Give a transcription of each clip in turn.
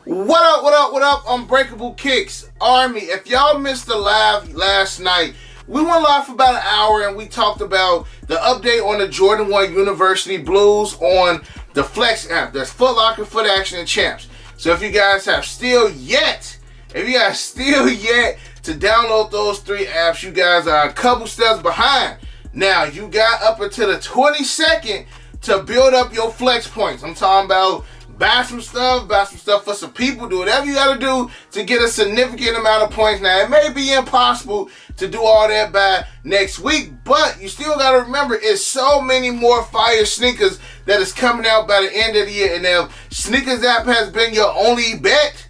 What up, what up, what up, Unbreakable Kicks Army. If y'all missed the live last night, we went live for about an hour and we talked about the update on the Jordan 1 University Blues on the Flex app. That's Foot Locker, Foot Action, and Champs. So if you guys have still yet to download those three apps, you guys are a couple steps behind. Now, you got up until the 22nd to build up your flex points. I'm talking about buy some stuff for some people, do whatever you gotta do to get a significant amount of points. Now, it may be impossible to do all that by next week, but you still gotta remember, it's so many more fire sneakers that is coming out by the end of the year. And if sneakers app has been your only bet,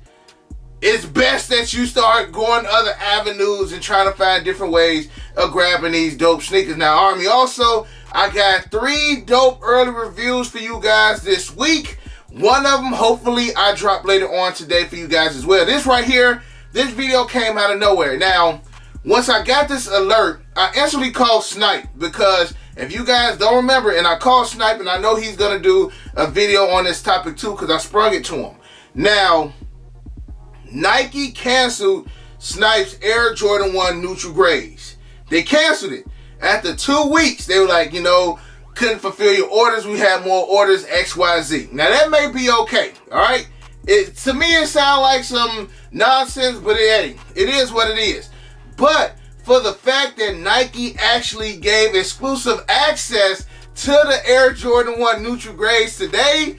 it's best that you start going other avenues and trying to find different ways of grabbing these dope sneakers. Now, Army, also, I got 3 dope early reviews for you guys this week. One of them, hopefully, I drop later on today for you guys as well. This right here, this video came out of nowhere. Now, once I got this alert, I instantly called Snipe, because if you guys don't remember, and I called Snipe, and I know he's going to do a video on this topic too, because I sprung it to him. Now, Nike canceled Snipe's Air Jordan 1 Neutral Grays. They canceled it. After 2 weeks, they were like, you know, couldn't fulfill your orders. We had more orders, XYZ. Now, that may be okay, all right? To me, it sounds like some nonsense, but it ain't. It is what it is. But for the fact that Nike actually gave exclusive access to the Air Jordan 1 Neutral Grays today,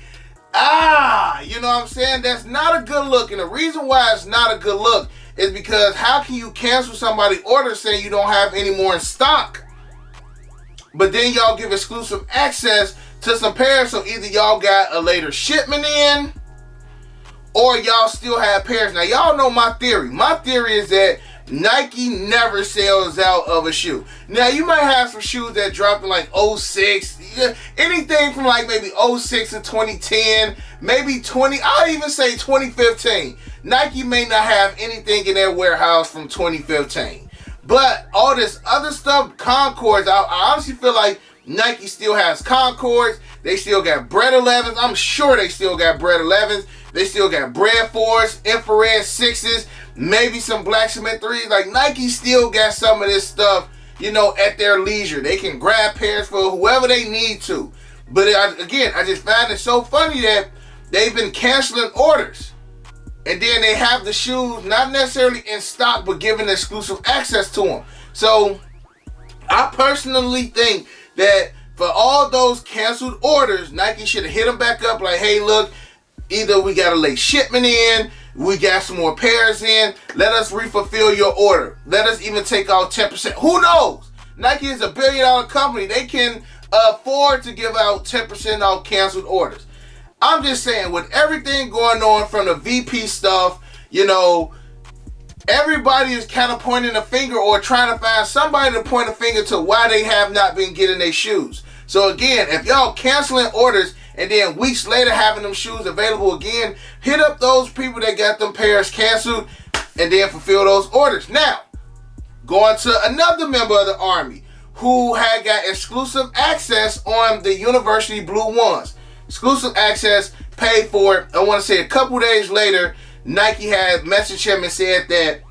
you know what I'm saying? That's not a good look. And the reason why it's not a good look is because how can you cancel somebody's order saying you don't have any more in stock? But then y'all give exclusive access to some pairs, so either y'all got a later shipment in, or y'all still have pairs. Now, y'all know my theory. My theory is that Nike never sells out of a shoe. Now, you might have some shoes that dropped in like 06, anything from like maybe 06 to 2010, maybe I'll even say 2015. Nike may not have anything in their warehouse from 2015. But all this other stuff, Concords, I honestly feel like Nike still has Concords. They still got Bread 11s. I'm sure they still got Bread 11s. They still got Bread 4s, Infrared 6s, maybe some Black Cement 3s. Like, Nike still got some of this stuff, you know, at their leisure. They can grab pairs for whoever they need to. But again, I just find it so funny that they've been canceling orders. And then they have the shoes not necessarily in stock, but giving exclusive access to them. So I personally think that for all those canceled orders, Nike should have hit them back up like, hey, look, either we got a late shipment in, we got some more pairs in, let us refulfill your order. Let us even take out 10%. Who knows? Nike is a billion-dollar company. They can afford to give out 10% off canceled orders. I'm just saying, with everything going on from the VP stuff, you know, everybody is kind of pointing a finger or trying to find somebody to point a finger to why they have not been getting their shoes. So again, if y'all canceling orders and then weeks later having them shoes available again, hit up those people that got them pairs canceled and then fulfill those orders. Now, going to another member of the Army who had got exclusive access on the University Blue Ones. Exclusive access, paid for it. I want to say a couple days later, Nike had messaged him and said that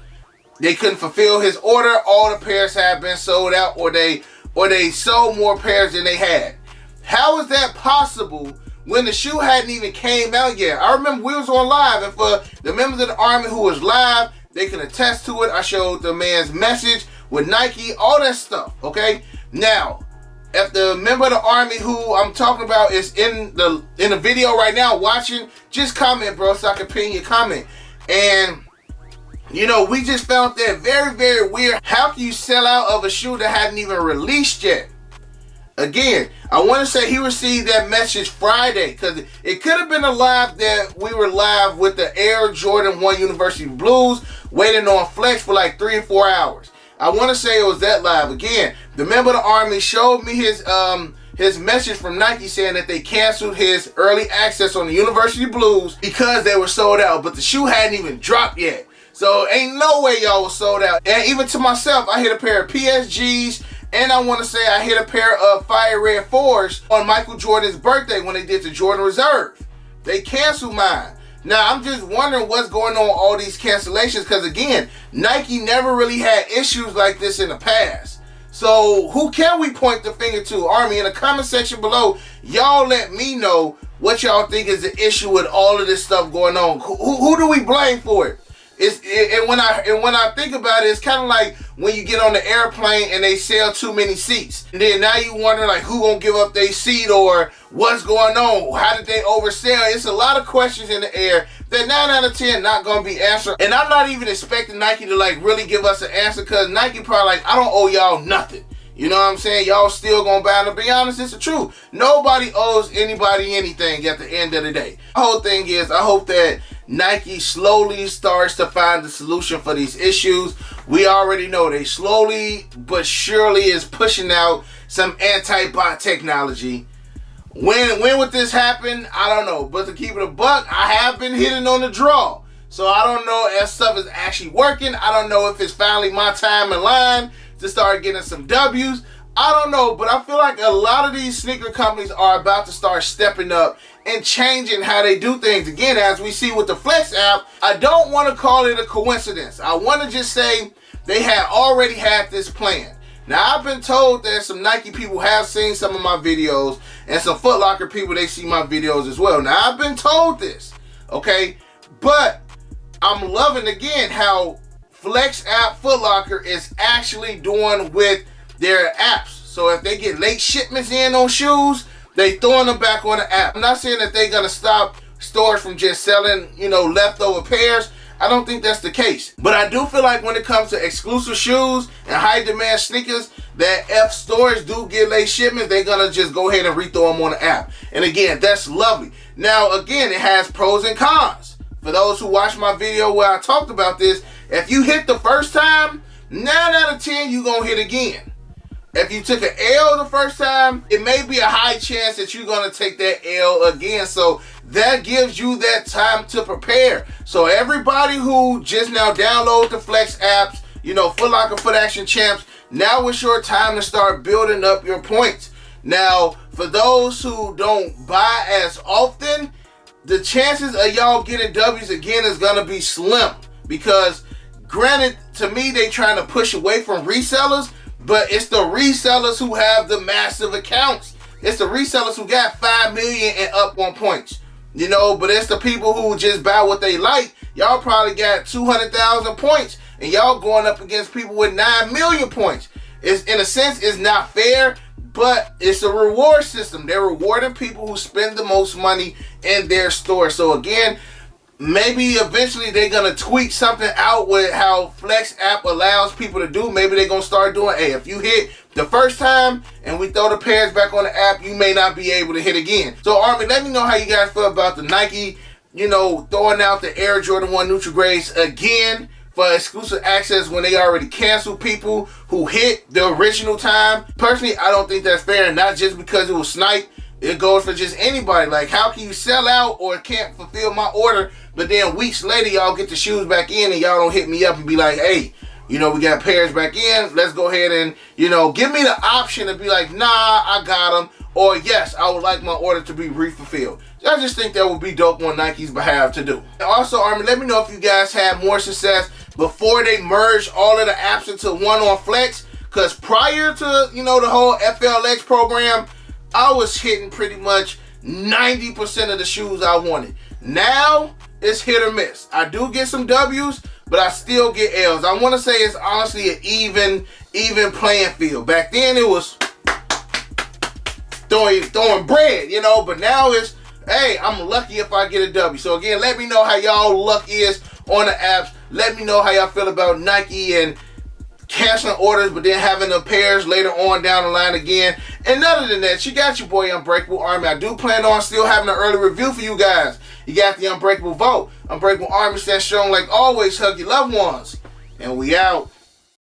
they couldn't fulfill his order. All the pairs had been sold out, or they sold more pairs than they had. How is that possible when the shoe hadn't even came out yet? I remember we was on live, and for the members of the Army who was live, they can attest to it. I showed the man's message with Nike, all that stuff, okay? Now, if the member of the Army who I'm talking about is in the video right now watching, just comment, bro, so I can pin your comment. And, you know, we just found that very, very weird. How can you sell out of a shoe that hadn't even released yet? Again, I want to say he received that message Friday, because it could have been a live that we were live with the Air Jordan 1 University Blues, waiting on Flex for like 3 or 4 hours. I want to say it was that live. Again, the member of the Army showed me his message from Nike saying that they canceled his early access on the University Blues because they were sold out, but the shoe hadn't even dropped yet. So ain't no way y'all was sold out. And even to myself, I hit a pair of PSGs, and I want to say I hit a pair of Fire Red 4s on Michael Jordan's birthday when they did the Jordan Reserve. They canceled mine. Now, I'm just wondering what's going on with all these cancellations, because again, Nike never really had issues like this in the past. So who can we point the finger to? Army, in the comment section below, y'all let me know what y'all think is the issue with all of this stuff going on. Who do we blame for it? And when I think about it, it's kind of like when you get on the airplane and they sell too many seats, and then now you wonder like who gonna give up their seat, or what's going on? How did they oversell? It's a lot of questions in the air that 9 out of 10 not gonna be answered. And I'm not even expecting Nike to like really give us an answer, because Nike probably like, I don't owe y'all nothing. You know what I'm saying? Y'all still gonna buy. To be honest, it's the truth. Nobody owes anybody anything at the end of the day. The whole thing is, I hope that Nike slowly starts to find the solution for these issues. We already know they slowly but surely is pushing out some anti-bot technology. When would this happen? I don't know. But to keep it a buck, I have been hitting on the draw. So I don't know if stuff is actually working. I don't know if it's finally my time in line to start getting some W's. I don't know, but I feel like a lot of these sneaker companies are about to start stepping up and changing how they do things. Again, as we see with the Flex app, I don't want to call it a coincidence. I want to just say they had already had this plan. Now, I've been told that some Nike people have seen some of my videos, and some Foot Locker people, they see my videos as well. Now, I've been told this, okay? But I'm loving, again, how Flex app Foot Locker is actually doing with their apps. So if they get late shipments in on shoes, they throwing them back on the app. I'm not saying that they're gonna stop stores from just selling, you know, leftover pairs. I don't think that's the case. But I do feel like when it comes to exclusive shoes and high demand sneakers, that if stores do get late shipments, they're gonna just go ahead and rethrow them on the app. And again, that's lovely. Now, again, it has pros and cons. For those who watched my video where I talked about this, if you hit the first time, 9 out of 10, you're gonna hit again. If you took an L the first time, it may be a high chance that you're going to take that L again. So that gives you that time to prepare. So everybody who just now download the Flex apps, you know, Foot Locker, Foot Action Champs, now it's your time to start building up your points. Now, for those who don't buy as often, the chances of y'all getting W's again is going to be slim. Because granted, to me, they trying to push away from resellers, but it's the resellers who have the massive accounts. It's the resellers who got 5 million and up on points. You know, but it's the people who just buy what they like. Y'all probably got 200,000 points, and y'all going up against people with 9 million points. It's, in a sense, it's not fair, but it's a reward system. They're rewarding people who spend the most money in their store. So again, maybe eventually they're going to tweak something out with how Flex app allows people to do. Maybe they're going to start doing, hey, if you hit the first time and we throw the pairs back on the app, you may not be able to hit again. So, Army, let me know how you guys feel about the Nike, you know, throwing out the Air Jordan 1 Neutral Grades again for exclusive access when they already canceled people who hit the original time. Personally, I don't think that's fair, and not just because it was sniped. It goes for just anybody. Like, how can you sell out or can't fulfill my order, but then weeks later y'all get the shoes back in and y'all don't hit me up and be like, hey, you know, we got pairs back in, let's go ahead and, you know, give me the option to be like, nah, I got them, or yes, I would like my order to be refulfilled. I just think that would be dope on Nike's behalf to do. And also, Army, let me know if you guys had more success before they merged all of the apps into one on Flex, because prior to, you know, the whole FLX program, I was hitting pretty much 90% of the shoes I wanted. Now, it's hit or miss. I do get some W's, but I still get L's. I want to say it's honestly an even playing field. Back then, it was throwing bread, you know, but now it's, hey, I'm lucky if I get a W. So again, let me know how y'all luck is on the apps. Let me know how y'all feel about Nike and canceling orders, but then having the pairs later on down the line again. And other than that, you got your boy Unbreakable Army. I do plan on still having an early review for you guys. You got the Unbreakable vote. Unbreakable Army stands strong like always. Hug your loved ones. And we out.